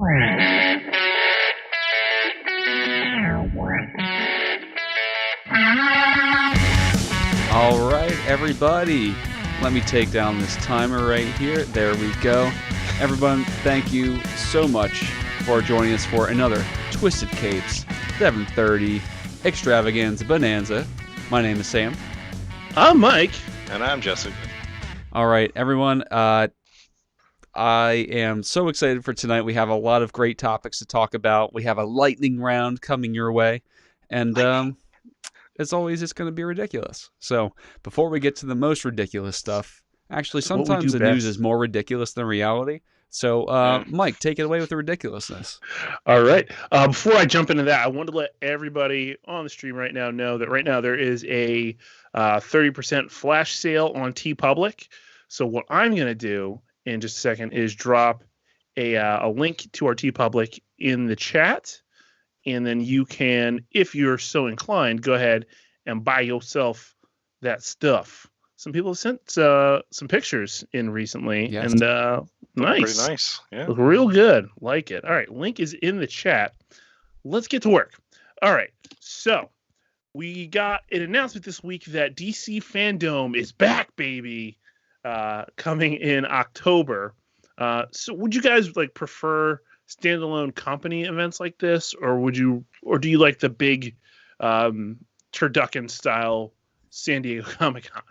All right, everybody. Let me take down this timer right here. There we go. Everyone, thank you so much for joining us for another Twisted Capes 7:30 Extravaganza Bonanza. My name is Sam. I'm Mike. And I'm Jesse. All right, everyone. I am so excited for tonight. We have a lot of great topics to talk about. We have a lightning round coming your way. And as always, it's going to be ridiculous. So before we get to the most ridiculous stuff, actually, sometimes the news is more ridiculous than reality. So, Mike, take it away with the ridiculousness. All right. Before I jump into that, I want to let everybody on the stream right now know that right now there is a 30% flash sale on TeePublic. So what I'm going to do in just a second is drop a link to our TeePublic in the chat. And then you can, if you're so inclined, go ahead and buy yourself that stuff. Some people have sent some pictures in recently, Yes. and Pretty nice. Yeah. Look real good. Like it. All right, link is in the chat. Let's get to work. All right, so we got an announcement this week that DC Fandome is back, baby, coming in October. So would you guys prefer standalone company events like this, or do you like the big turducken style San Diego Comic-Con?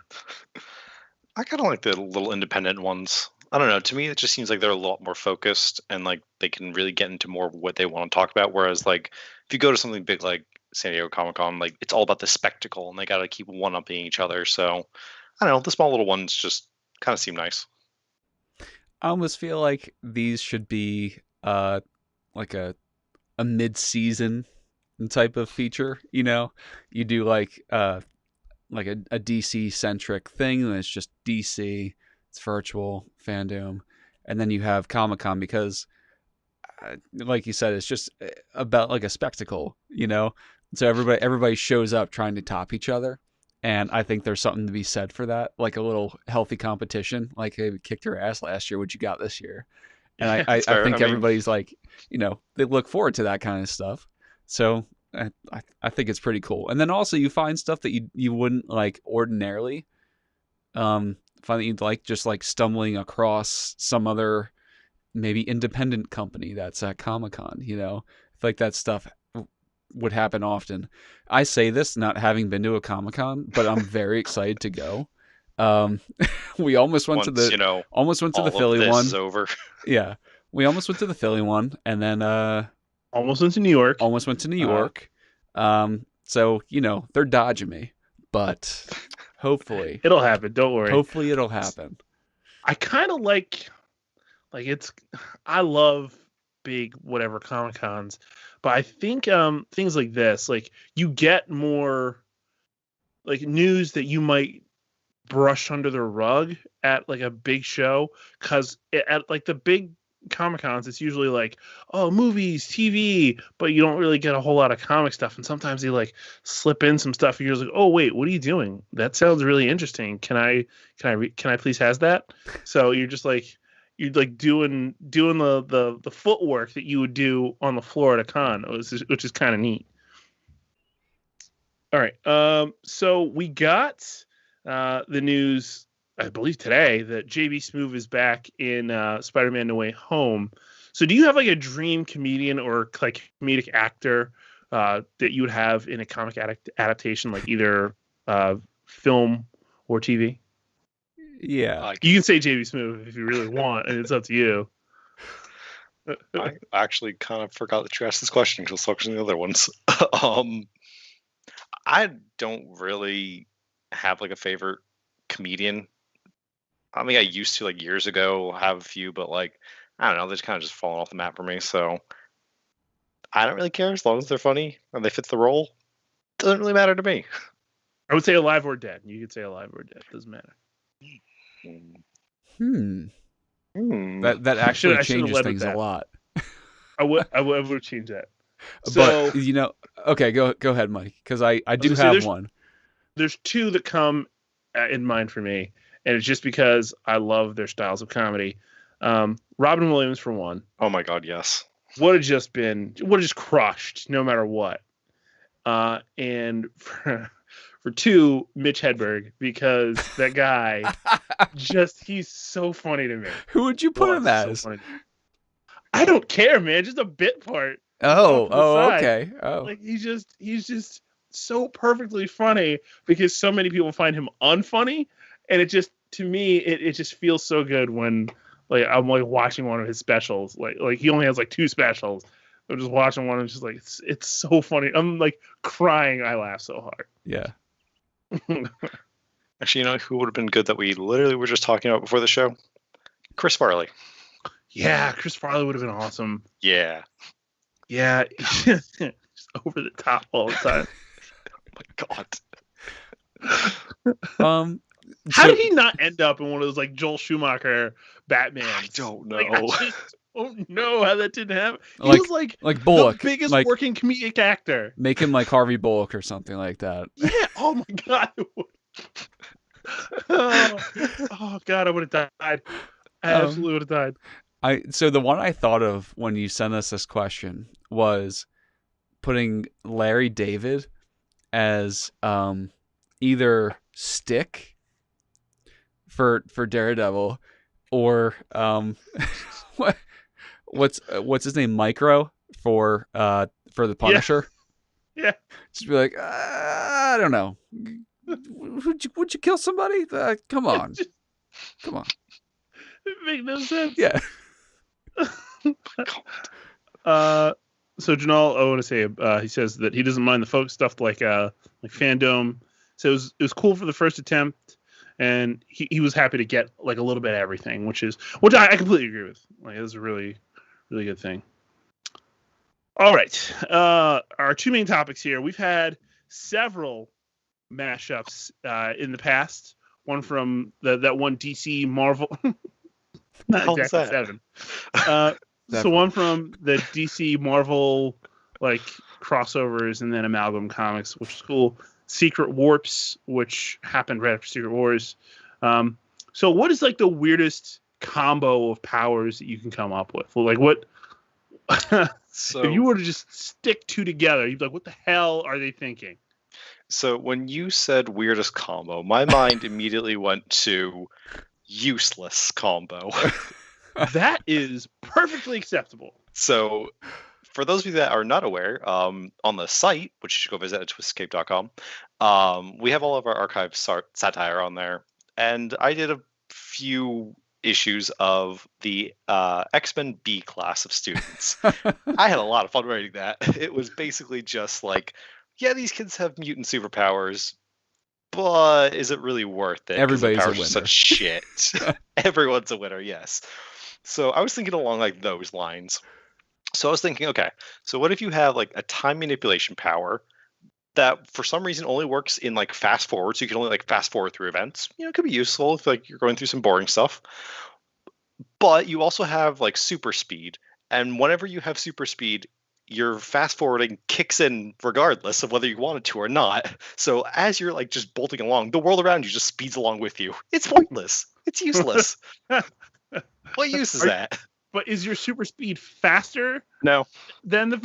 I kind of like the little independent ones. I don't know. To me, it just seems like they're a lot more focused and they can really get into more of what they want to talk about. Whereas if you go to something big like San Diego Comic-Con, it's all about the spectacle and they got to keep one-upping each other. So I don't know. The small little ones just kind of seem nice. I almost feel like these should be like a mid-season type of feature. You know, you do like a DC centric thing, and it's just DC. It's virtual Fandome, and then you have Comic-Con because, like you said, it's just about like a spectacle. You know, so everybody shows up trying to top each other. And I think there's something to be said for that, like a little healthy competition. Like, hey, we kicked your ass last year. What you got this year? And I think everybody's they look forward to that kind of stuff. So I think it's pretty cool. And then also you find stuff that you wouldn't like ordinarily. Find that you'd like just like stumbling across some other maybe independent company that's at Comic-Con. You know, I feel like that stuff would happen often. I say this not having been to a Comic-Con, but I'm very excited to go. We almost went to the Philly one. Is over. Yeah, we almost went to the Philly one, and then almost went to New York. So they're dodging me, but hopefully it'll happen. Don't worry. Hopefully it'll happen. I kind of like I love big whatever Comic-Cons, but I think things like this, you get more news that you might brush under the rug at a big show, because at the big Comic-Cons it's usually movies, TV, but you don't really get a whole lot of comic stuff, and sometimes they slip in some stuff and you're just like, oh wait, what are you doing? That sounds really interesting. Can I please has that? So you're just you're doing the footwork that you would do on the floor at a con, which is kind of neat. All right. So we got the news, I believe today, that JB Smoove is back in Spider-Man No Way Home. So do you have a dream comedian or comedic actor that you would have in a comic adaptation, either film or TV? Yeah, you can say JB Smoove if you really want, and it's up to you. I actually kind of forgot that you asked this question because I was focusing on the other ones. I don't really have a favorite comedian. I mean, I used to years ago have a few, but I don't know, they're just kind of just falling off the map for me. So I don't really care as long as they're funny and they fit the role. Doesn't really matter to me. I would say alive or dead. You could say alive or dead. Doesn't matter. That actually changes things a lot. I would change that. So, but okay, go ahead, Mike, because I do have one. There's two that come in mind for me, and it's just because I love their styles of comedy. Robin Williams for one. Oh my God, yes. would have just crushed no matter what. And for two, Mitch Hedberg, because that guy he's so funny to me. Who would you put him as? So I don't care, man. Just a bit part. Okay. Oh, Like he's just so perfectly funny because so many people find him unfunny, and it just to me it just feels so good when like I'm like watching one of his specials. Like he only has like 2 specials. I'm just watching one and just like it's so funny. I'm like crying. I laugh so hard. yeah. Actually, who would have been good that we literally were just talking about before the show? Chris Farley. Yeah, Chris Farley would have been awesome. Yeah. Yeah, just over the top all the time. Oh my God. How did he not end up in one of those like Joel Schumacher Batman? I don't know. Like, I just don't know how that didn't happen. He was like Bullock, the biggest like, working comedic actor. Make him like Harvey Bullock or something like that. Yeah. Oh my God. Oh God, I would have died. I absolutely would have died. So the one I thought of when you sent us this question was putting Larry David as either Stick for Daredevil or what's his name, Micro for the Punisher. Yeah. Just be like, I don't know. Would you kill somebody? Come on. Come on. It makes no sense. Yeah. So Janal, I want to say, he says that he doesn't mind the folk stuff like Fandome. So it was cool for the first attempt, and he was happy to get like a little bit of everything, which I completely agree with. Like it was a really, really good thing. All right, our 2 main topics here. We've had several mashups in the past. One from that one DC Marvel. Not exactly 7. So one from the DC Marvel like crossovers and then Amalgam Comics, which is cool. Secret Warps, which happened right after Secret Wars. So what is like the weirdest combo of powers that you can come up with? Well, like what? So if you were to just stick 2 together, you'd be like, what the hell are they thinking? So when you said weirdest combo, my mind immediately went to useless combo. That is perfectly acceptable. So for those of you that are not aware, on the site, which you should go visit at twistscape.com, we have all of our archive satire on there. And I did a few issues of the X-Men B class of students. I had a lot of fun writing that. It was basically just like, yeah, these kids have mutant superpowers, but is it really worth it? Everybody's a winner. Such shit. Everyone's a winner, yes. So I was thinking along like those lines. So I was thinking, okay, so what if you have like a time manipulation power that for some reason only works in like fast forward, so you can only like fast forward through events. It could be useful if like you're going through some boring stuff. But you also have like super speed, and whenever you have super speed, your fast forwarding kicks in regardless of whether you wanted to or not. So as you're like just bolting along, the world around you just speeds along with you. It's pointless. It's useless. What use is that? But is your super speed faster? No. Than the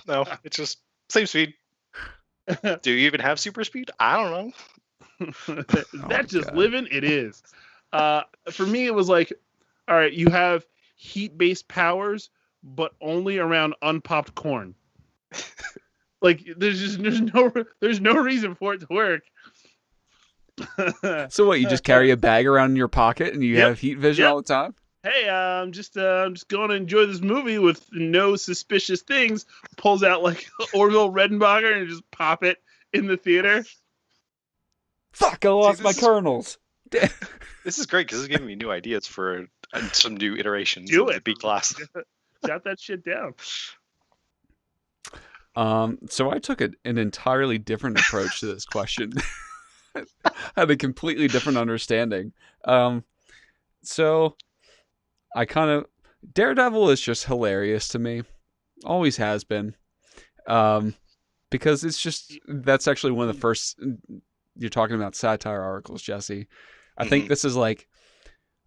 No, it's just same speed. Do you even have super speed? I don't know. That's just living. It is. For me, it was like, all right, you have heat-based powers, but only around unpopped corn. Like there's no reason for it to work. So what? You just carry a bag around in your pocket and you have heat vision all the time? Hey, I'm just going to enjoy this movie with no suspicious things. Pulls out like Orville Redenbacher and just pop it in the theater. Fuck! I lost my kernels. This is great because it's giving me new ideas for some new iterations of the B class. Jot that shit down. So I took an entirely different approach to this question. I had a completely different understanding. So I Daredevil is just hilarious to me. Always has been. Because that's actually one of the first you're talking about satire articles, Jesse. I think this is like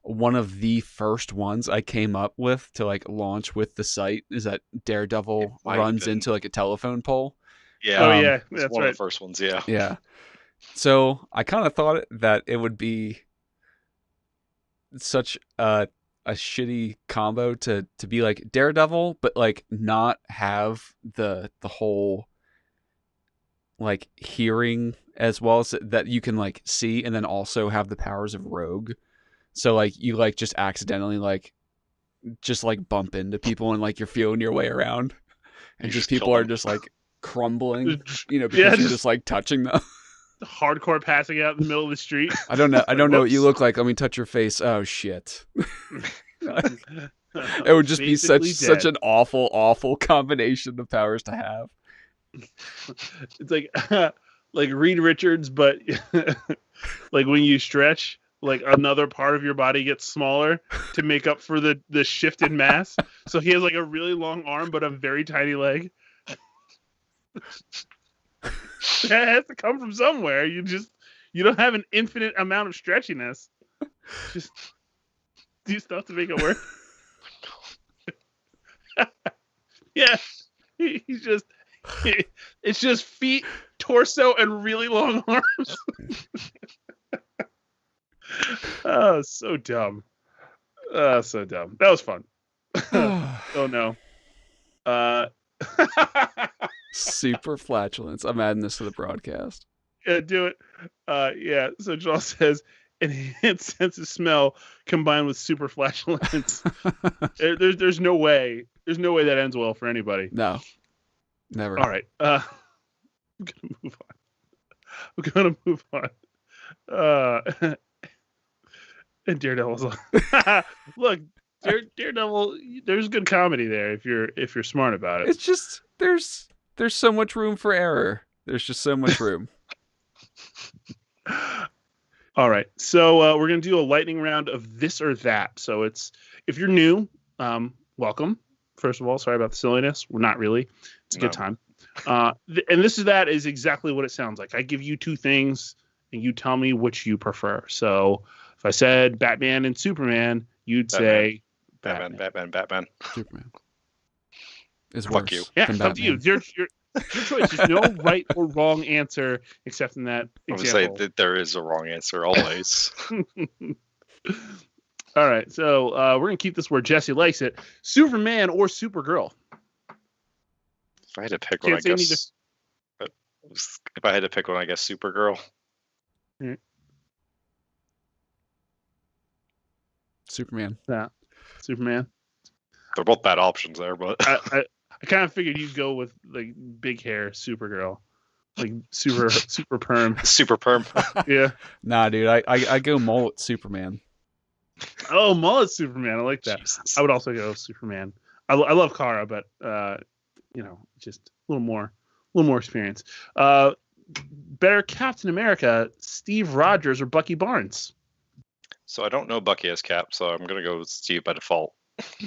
one of the first ones I came up with to like launch with the site. Is that Daredevil runs into like a telephone pole? Yeah. Oh yeah, It's that's one right. of the first ones. Yeah. Yeah. So I kind of thought that it would be such a shitty combo to be like Daredevil, but like not have the whole like hearing as well as that you can like see, and then also have the powers of Rogue. So like you like just accidentally like just like bump into people and like you're feeling your way around, and You just just kill people are them. just like crumbling, Yeah, because you're just like touching them. hardcore passing out in the middle of the street. I don't know. I don't know what you Whoops. look like. Let me touch your face. Oh shit. It would just be Basically such dead. an awful combination of powers to have. It's like Reed Richards, but like when you stretch, like another part of your body gets smaller to make up for the shift in mass. So he has like a really long arm but a very tiny leg. That has to come from somewhere. You don't have an infinite amount of stretchiness. Just do stuff to make it work. Yeah, he's just it's just feet, torso, and really long arms. Oh, so dumb. So dumb. That was fun. Oh no. Super flatulence. I'm adding this to the broadcast. Yeah, do it. Yeah. So Joel says enhanced sense of smell combined with super flatulence. There's no way. There's no way that ends well for anybody. No, never. All right. I'm gonna move on. And Daredevil's on. Look, Daredevil. There's good comedy there if you're smart about it. It's just there's so much room for error. There's just so much room. All right, so we're gonna do a lightning round of this or that. So it's if you're new, welcome. First of all, sorry about the silliness. We're not really. It's a good time. And this is that is exactly what it sounds like. I give you two things, and you tell me which you prefer. So if I said Batman and Superman, you'd say Batman. Superman is Fuck worse. you. Yeah, than it's up to you. Batman. Your choice. There's no right or wrong answer except in that I would example. say that there is a wrong answer always. All right, so we're gonna keep this where Jesse likes it. Superman or Supergirl? If I had to pick one, I guess. If I had to pick one, I guess Supergirl. Superman. Yeah, Superman. They're both bad options there, but I kind of figured you'd go with like big hair Supergirl, like super perm. super perm. Yeah. Nah, dude. I go mullet Superman. Oh, mullet Superman. I like that. Jesus. I would also go Superman. I love Kara, but just a little more experience. Better Captain America, Steve Rogers or Bucky Barnes? So I don't know Bucky as Cap, so I'm gonna go with Steve by default.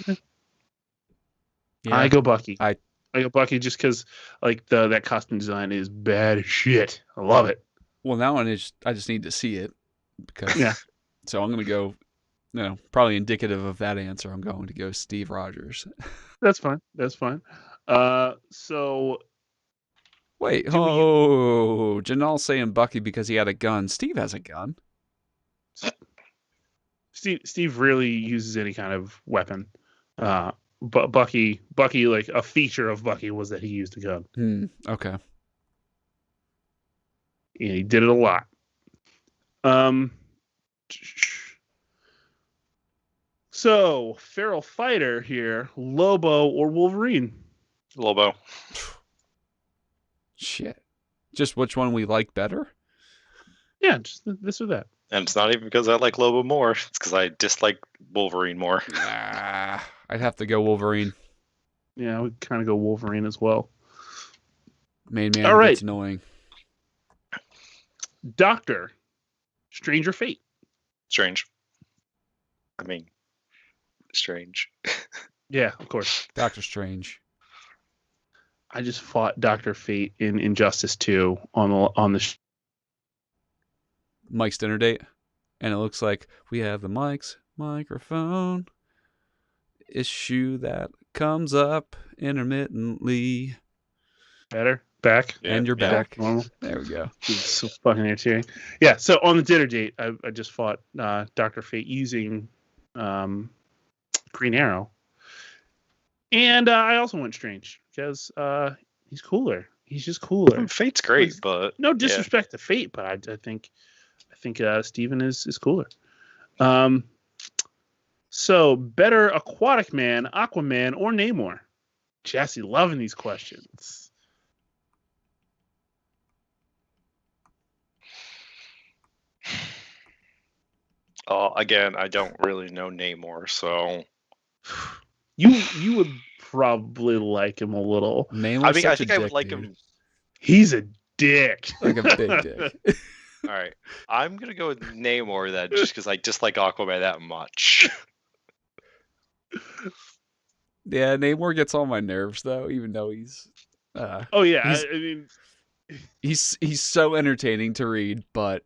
Yeah. I go Bucky. I go Bucky just because like that costume design is bad as shit. I love it. Well, now I just need to see it because Yeah. So I'm gonna go. Probably indicative of that answer. I'm going to go Steve Rogers. That's fine. So Wait, Do Janel's saying Bucky because he had a gun. Steve has a gun. Steve rarely uses any kind of weapon. But Bucky, like a feature of Bucky was that he used a gun. Okay. And he did it a lot. So feral fighter here, Lobo or Wolverine? Lobo. Shit. Just which one we like better? Yeah, just this or that. And it's not even because I like Lobo more. It's because I dislike Wolverine more. I'd have to go Wolverine. Yeah, I would kind of go Wolverine as well. Main man All right. gets annoying. Doctor, Stranger Fate. Strange. I mean, strange. Yeah, of course. Doctor Strange. I just fought Dr. Fate in Injustice 2 on the Mike's dinner date, and it looks like we have the Mike's microphone issue that comes up intermittently. Better back. And you're Yeah. back. Normal. There we go. It's so fucking irritating. Yeah. So on the dinner date, I just fought Dr. Fate using Green Arrow, and I also went Strange because he's cooler. He's just cooler. Fate's great, but No disrespect to Fate, but I think Steven is cooler. So better Aquatic Man, Aquaman, or Namor? Jesse, loving these questions. Again, I don't really know Namor, so You would probably like him a little. Namor's I such think a I dick, would like dude. him. He's a dick. Like a big dick. All right, I'm gonna go with Namor then, just because I dislike Aquaman that much. Yeah, Namor gets on my nerves though, even though he's Oh yeah, He's- I mean, he's so entertaining to read, but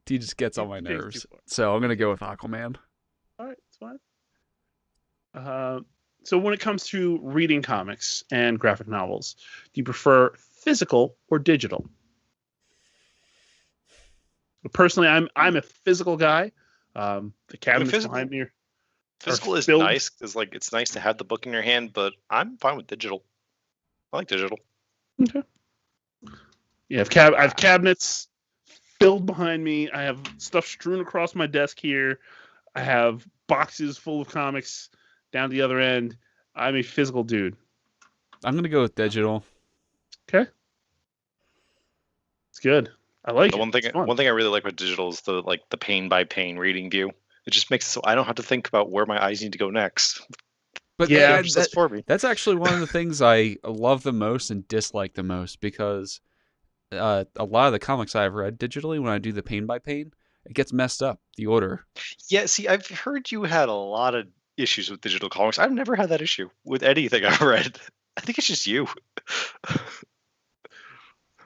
he just gets on my He takes nerves. too far. So I'm gonna go with Aquaman. all right, it's fine. So when it comes to reading comics and graphic novels, do you prefer physical or digital? Personally, I'm a physical guy. The cabinets physical- behind me are Physical is filled- nice because like it's nice to have the book in your hand, but I'm fine with digital. I like digital. okay. Yeah, I have cabinets filled behind me. I have stuff strewn across my desk here. I have boxes full of comics down the other end. I'm a physical dude. I'm gonna go with digital. Okay, it's good. I like The it. one thing It's fun. I really like with digital is the pane by pane reading view. It just makes it so I don't have to think about where my eyes need to go next. But Yeah, that- It's just for me. that's actually one of the things I love the most and dislike the most because a lot of the comics I've read digitally, when I do the pane by pane, it gets messed up, the order. Yeah, see, I've heard you had a lot of issues with digital comics. I've never had that issue with anything I've read. I think it's just you.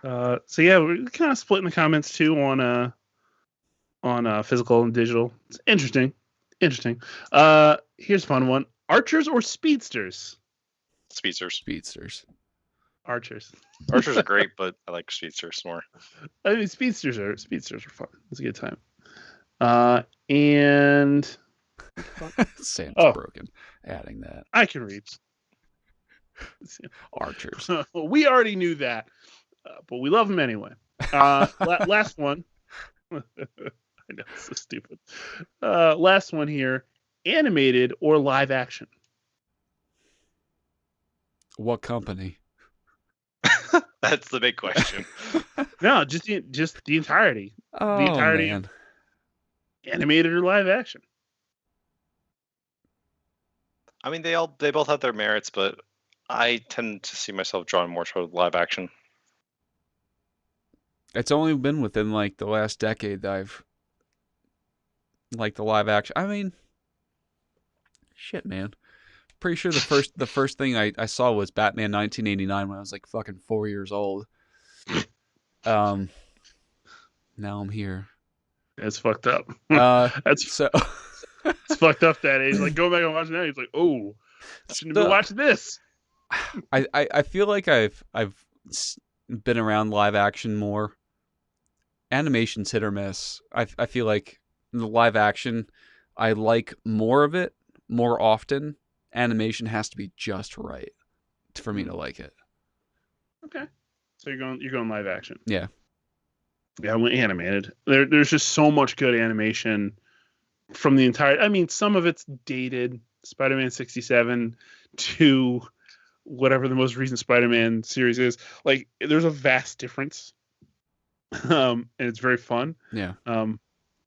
So yeah, we're kind of splitting the comments too on physical and digital. It's interesting. Here's a fun one: archers or speedsters? Speedsters. Speedsters. Archers. Archers are great, but I like speedsters more. I mean, speedsters are fun. It's a good time. And Sam's Oh. broken. Adding that. I can read. Archers. We already knew that, but we love them anyway. Last one. I know, it's so stupid. Last one here: animated or live action? What company? That's the big question. No, just the entirety. Oh, entirety- man. Animated or live action? I mean, they both have their merits, but I tend to see myself drawn more toward live action. It's only been within like the last decade that I've like the live action. I mean, shit, man. Pretty sure the first thing I saw was Batman 1989 when I was like fucking 4 years old. Now I'm here. It's fucked up. That's so. It's fucked up that age. Like going back and watching that, he's like, oh, I shouldn't have been watching this. I feel like I've been around live action more. Animation's hit or miss. I feel like in the live action, I like more of it more often. Animation has to be just right for me to like it. Okay, so you're going live action. Yeah. Yeah, I went animated. There's just so much good animation from the entire. I mean, some of it's dated. Spider-Man 67 to whatever the most recent Spider-Man series is. Like, there's a vast difference, and it's very fun. Yeah.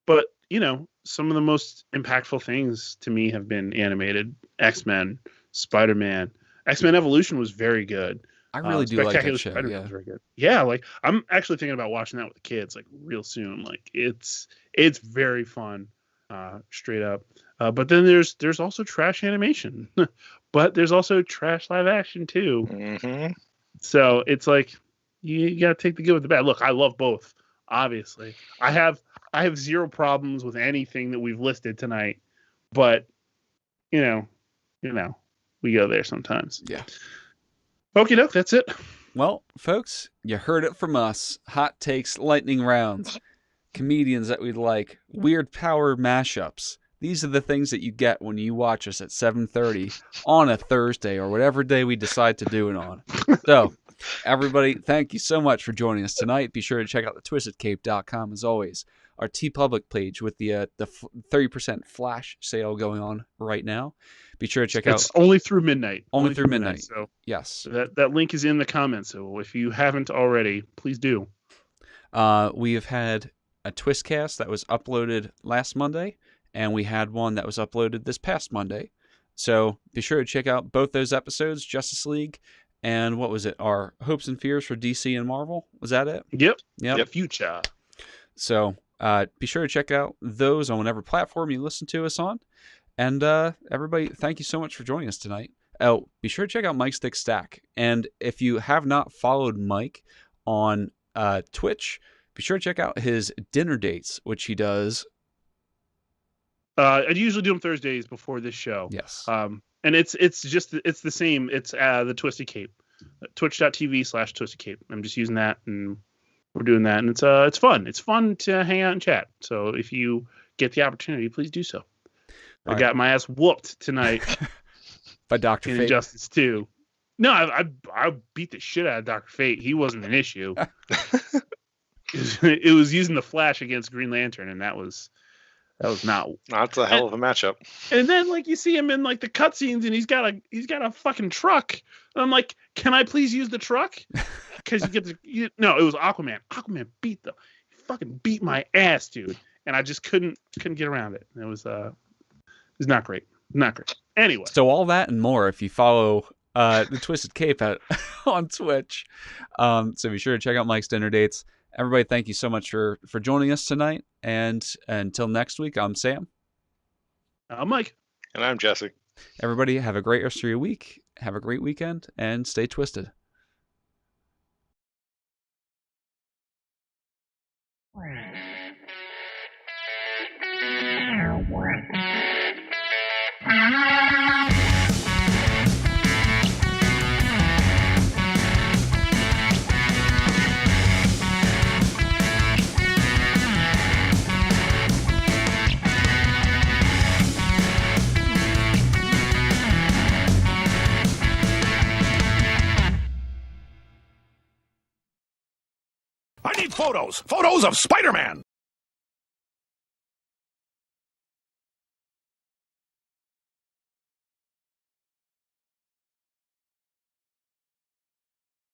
But you know, some of the most impactful things to me have been animated. X-Men, Spider-Man. X-Men Evolution was very good. I really do like that Spectacular show. Spider-Man Yeah. was very good. Yeah, like I'm actually thinking about watching that with the kids like real soon. Like it's very fun, straight up. But then there's also trash animation, but there's also trash live action too. Mm-hmm. So it's like you gotta take the good with the bad. Look, I love both. Obviously, I have zero problems with anything that we've listed tonight, but you know, we go there sometimes. Yeah. Okay, no, that's it. Well, folks, you heard it from us. Hot takes, lightning rounds, comedians that we like, weird power mashups. These are the things that you get when you watch us at 7:30 on a Thursday or whatever day we decide to do it on. So, everybody, thank you so much for joining us tonight. Be sure to check out the twistedcape.com as always. Our TeePublic page with the 30% flash sale going on right now. Be sure to check out. It's only through midnight. Only through midnight. So yes. That link is in the comments. So if you haven't already, please do. We have had a Twistcast that was uploaded last Monday, and we had one that was uploaded this past Monday. So be sure to check out both those episodes, Justice League, and what was it? Our hopes and fears for DC and Marvel. Was that it? Yep. Yep. Future. So be sure to check out those on whatever platform you listen to us on. And everybody, thank you so much for joining us tonight. Oh, be sure to check out Mike's Thick Stack. And if you have not followed Mike on Twitch, be sure to check out his dinner dates, which he does. I usually do them Thursdays before this show. Yes. And it's the same. It's the Twisted Cape, twitch.tv/Twisted Cape. I'm just using that, and we're doing that, and it's fun. It's fun to hang out and chat. So if you get the opportunity, please do so. I got my ass whooped tonight by Dr. Fate. Injustice 2. No, I beat the shit out of Dr. Fate. He wasn't an issue. It was using the Flash against Green Lantern, and that was not. That's a hell of a matchup. And then like you see him in like the cutscenes, and he's got a fucking truck. And I'm like, can I please use the truck? Because you get no, it was Aquaman. Aquaman fucking beat my ass, dude. And I just couldn't get around it. It was not great. Not great. Anyway. So all that and more if you follow the Twisted Cape on Twitch. So be sure to check out Mike's dinner dates. Everybody, thank you so much for joining us tonight. And until next week, I'm Sam. I'm Mike. And I'm Jesse. Everybody, have a great rest of your week. Have a great weekend and stay twisted. I need photos of Spider-Man.